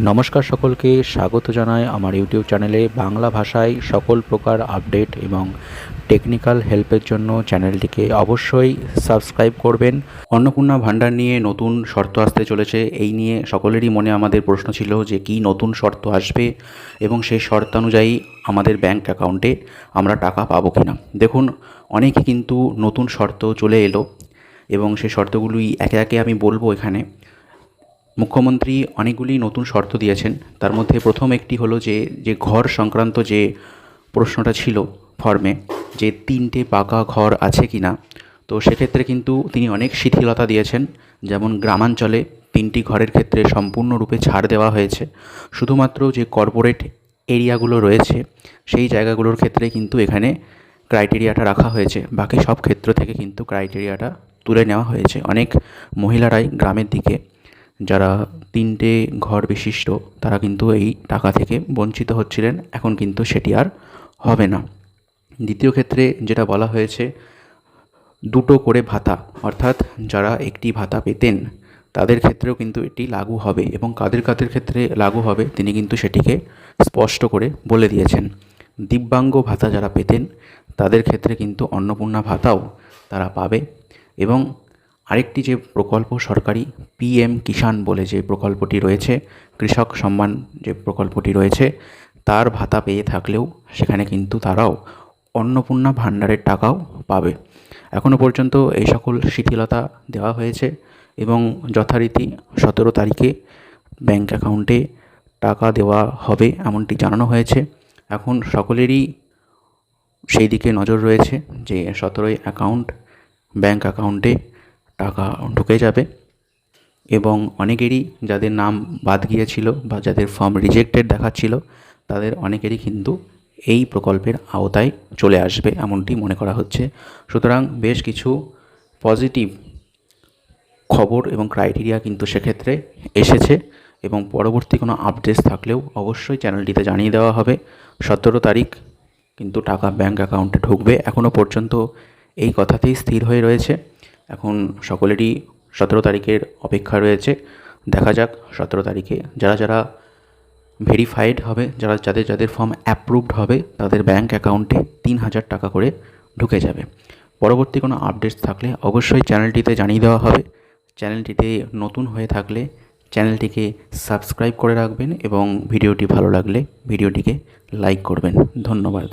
নমস্কার, সকলকে স্বাগত জানাই আমার ইউটিউব চ্যানেলে। বাংলা ভাষায় সকল প্রকার আপডেট এবং টেকনিক্যাল হেল্পের জন্য চ্যানেলটিকে অবশ্যই সাবস্ক্রাইব করবেন। অন্নপূর্ণা ভাণ্ডার নিয়ে নতুন শর্ত আসতে চলেছে। এই নিয়ে সকলেরই মনে আমাদের প্রশ্ন ছিল যে কী নতুন শর্ত আসবে এবং সেই শর্তানুযায়ী আমাদের ব্যাংক অ্যাকাউন্টে আমরা টাকা পাবো কি না। দেখুন, অনেকে কিন্তু নতুন শর্ত চলে এলো এবং সেই শর্তগুলি একে একে আমি বলবো এখানে। মুখ্যমন্ত্রী অনেকগুলি নতুন শর্ত দিয়েছেন। তার মধ্যে প্রথম একটি হলো যে ঘর সংক্রান্ত যে প্রশ্নটা ছিল ফর্মে, যে 3টে পাকা ঘর আছে কি না। তো সেক্ষেত্রে কিন্তু তিনি অনেক শিথিলতা দিয়েছেন। যেমন গ্রামাঞ্চলে 3টি ঘরের ক্ষেত্রে সম্পূর্ণরূপে ছাড় দেওয়া হয়েছে। শুধুমাত্র যে কর্পোরেট এরিয়াগুলো রয়েছে সেই জায়গাগুলোর ক্ষেত্রে কিন্তু এখানে ক্রাইটেরিয়াটা রাখা হয়েছে। বাকি সব ক্ষেত্র থেকে কিন্তু ক্রাইটেরিয়াটা তুলে নেওয়া হয়েছে। অনেক মহিলারাই গ্রামের দিকে যারা 3টে ঘর বিশিষ্ট তারা কিন্তু এই টাকা থেকে বঞ্চিত হচ্ছিলেন। এখন কিন্তু সেটি আর হবে না। দ্বিতীয় ক্ষেত্রে যেটা বলা হয়েছে, 2টো করে ভাতা, অর্থাৎ যারা একটি ভাতা পেতেন তাদের ক্ষেত্রেও কিন্তু এটি লাগু হবে এবং কাদের কাদের ক্ষেত্রে লাগু হবে তিনি কিন্তু সেটিকে স্পষ্ট করে বলে দিয়েছেন। দিব্যাঙ্গ ভাতা যারা পেতেন তাদের ক্ষেত্রে কিন্তু অন্নপূর্ণা ভাতাও তারা পাবে। এবং আরেকটি যে প্রকল্প সরকারি পিএম কিষাণ বলে যে প্রকল্পটি রয়েছে, কৃষক সম্মান যে প্রকল্পটি রয়েছে, তার ভাতা পেয়ে থাকলেও সেখানে কিন্তু তারাও অন্নপূর্ণা ভাণ্ডারের টাকাও পাবে। এখনও পর্যন্ত এই সকল শিথিলতা দেওয়া হয়েছে এবং যথারীতি 17 তারিখে ব্যাংক অ্যাকাউন্টে টাকা দেওয়া হবে এমনটি জানানো হয়েছে। এখন সকলেরই সেই দিকে নজর রয়েছে যে 17ই ব্যাংক অ্যাকাউন্টে টাকা ঢুকে যাবে এবং অনেকেরই যাদের নাম বাদ গিয়েছিল বা যাদের ফর্ম রিজেক্টেড দেখাচ্ছিল তাদের অনেকেরই কিন্তু এই প্রকল্পের আওতায় চলে আসবে এমনটি মনে করা হচ্ছে। সুতরাং বেশ কিছু পজিটিভ খবর এবং ক্রাইটেরিয়া কিন্তু সেক্ষেত্রে এসেছে এবং পরবর্তী কোনো আপডেটস থাকলেও অবশ্যই চ্যানেলটিতে জানিয়ে দেওয়া হবে। 17 তারিখ কিন্তু টাকা ব্যাংক অ্যাকাউন্টে ঢুকবে। এখনও পর্যন্ত এই কথাতেই স্থির হয়ে রয়েছে। এখন সকলেরই 17 তারিখের অপেক্ষা রয়েছে। দেখা যাক 17 তারিখে যারা যারা ভেরিফাইড হবে, যাদের ফর্ম অ্যাপ্রুভড হবে তাদের ব্যাংক অ্যাকাউন্টে 3000 টাকা করে ঢুকে যাবে। পরবর্তী কোনো আপডেটস থাকলে অবশ্যই চ্যানেলটিতে জানিয়ে দেওয়া হবে। চ্যানেলটিতে নতুন হয়ে থাকলে চ্যানেলটিকে সাবস্ক্রাইব করে রাখবেন এবং ভিডিওটি ভালো লাগলে ভিডিওটিকে লাইক করবেন। ধন্যবাদ।